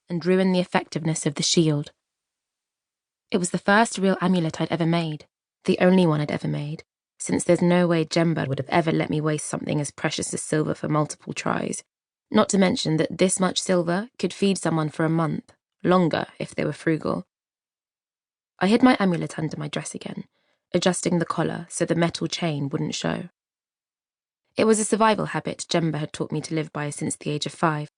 and ruin the effectiveness of the shield. It was the first real amulet I'd ever made, the only one I'd ever made, since there's no way Jemba would have ever let me waste something as precious as silver for multiple tries, not to mention that this much silver could feed someone for a month, longer if they were frugal. I hid my amulet under my dress again, adjusting the collar so the metal chain wouldn't show. It was a survival habit Jemba had taught me to live by since the age of 5.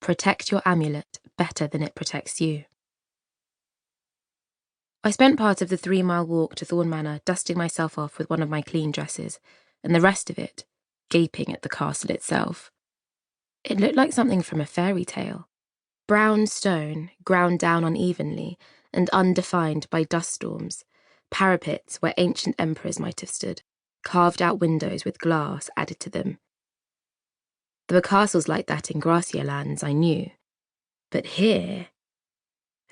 Protect your amulet better than it protects you. I spent part of the 3-mile walk to Thorn Manor dusting myself off with one of my clean dresses, and the rest of it gaping at the castle itself. It looked like something from a fairy tale. Brown stone, ground down unevenly and undefined by dust storms, parapets where ancient emperors might have stood, carved-out windows with glass added to them. There were castles like that in grassier lands, I knew. But here,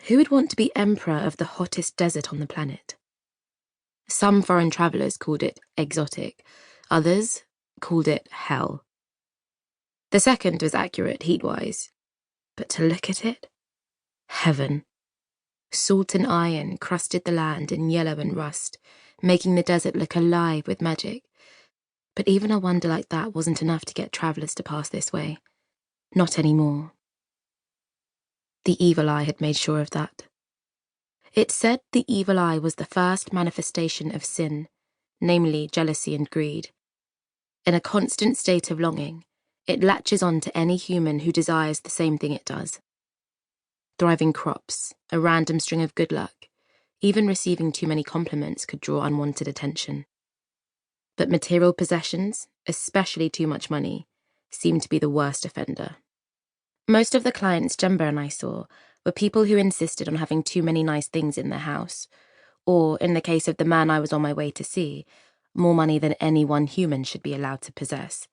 who would want to be emperor of the hottest desert on the planet? Some foreign travellers called it exotic, others called it hell. The second was accurate heat-wise, but to look at it, heaven. Salt and iron crusted the land in yellow and rust, making the desert look alive with magic. But even a wonder like that wasn't enough to get travellers to pass this way. Not anymore. The evil eye had made sure of that. It said the evil eye was the first manifestation of sin, namely jealousy and greed. In a constant state of longing, it latches on to any human who desires the same thing it does. Thriving crops, a random string of good luck, even receiving too many compliments could draw unwanted attention. But material possessions, especially too much money, seemed to be the worst offender. Most of the clients Jemba and I saw were people who insisted on having too many nice things in their house, or, in the case of the man I was on my way to see, more money than any one human should be allowed to possess.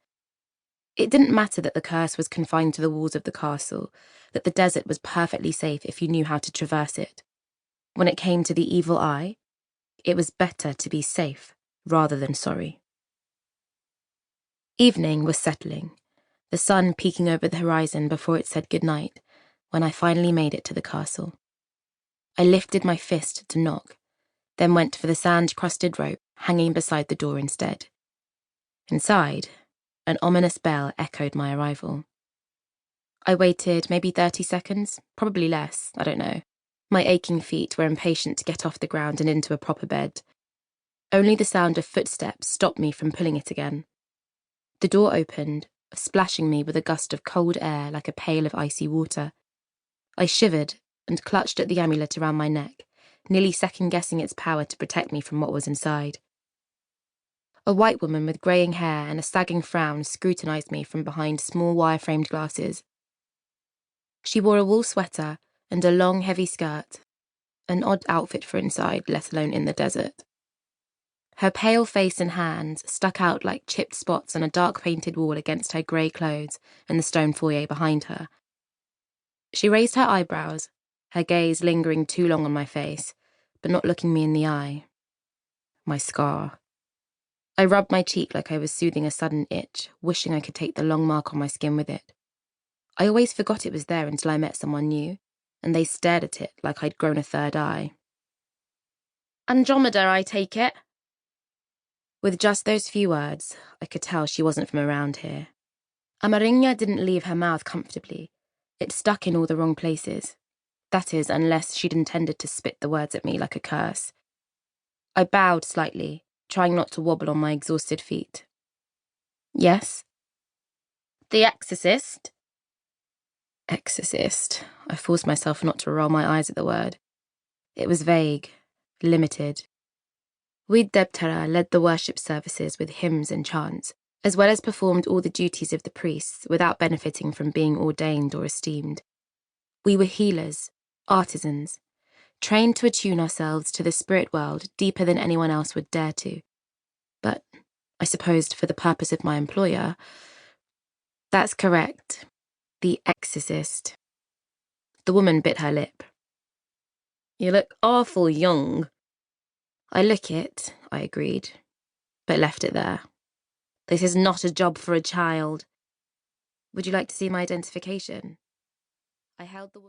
It didn't matter that the curse was confined to the walls of the castle, that the desert was perfectly safe if you knew how to traverse it. When it came to the evil eye, it was better to be safe rather than sorry. Evening was settling, the sun peeking over the horizon before it said goodnight, when I finally made it to the castle. I lifted my fist to knock, then went for the sand-crusted rope hanging beside the door instead. Inside, an ominous bell echoed my arrival. I waited maybe 30 seconds, probably less, I don't know. My aching feet were impatient to get off the ground and into a proper bed. Only the sound of footsteps stopped me from pulling it again. The door opened, splashing me with a gust of cold air like a pail of icy water. I shivered and clutched at the amulet around my neck, nearly second-guessing its power to protect me from what was inside. A white woman with greying hair and a sagging frown scrutinised me from behind small wire-framed glasses. She wore a wool sweater and a long, heavy skirt, an odd outfit for inside, let alone in the desert. Her pale face and hands stuck out like chipped spots on a dark-painted wall against her grey clothes and the stone foyer behind her. She raised her eyebrows, her gaze lingering too long on my face, but not looking me in the eye. My scar. I rubbed my cheek like I was soothing a sudden itch, wishing I could take the long mark on my skin with it. I always forgot it was there until I met someone new, and they stared at it like I'd grown a third eye. Andromeda, I take it? With just those few words, I could tell she wasn't from around here. Amarinya didn't leave her mouth comfortably. It stuck in all the wrong places. That is, unless she'd intended to spit the words at me like a curse. I bowed slightly, trying not to wobble on my exhausted feet. Yes? The exorcist? Exorcist. I forced myself not to roll my eyes at the word. It was vague, limited. We debtera led the worship services with hymns and chants, as well as performed all the duties of the priests without benefiting from being ordained or esteemed. We were healers, artisans, trained to attune ourselves to the spirit world deeper than anyone else would dare to. But, I supposed for the purpose of my employer, that's correct. The exorcist. The woman bit her lip. You look awful young. I look it, I agreed, but left it there. This is not a job for a child. Would you like to see my identification? I held the woman.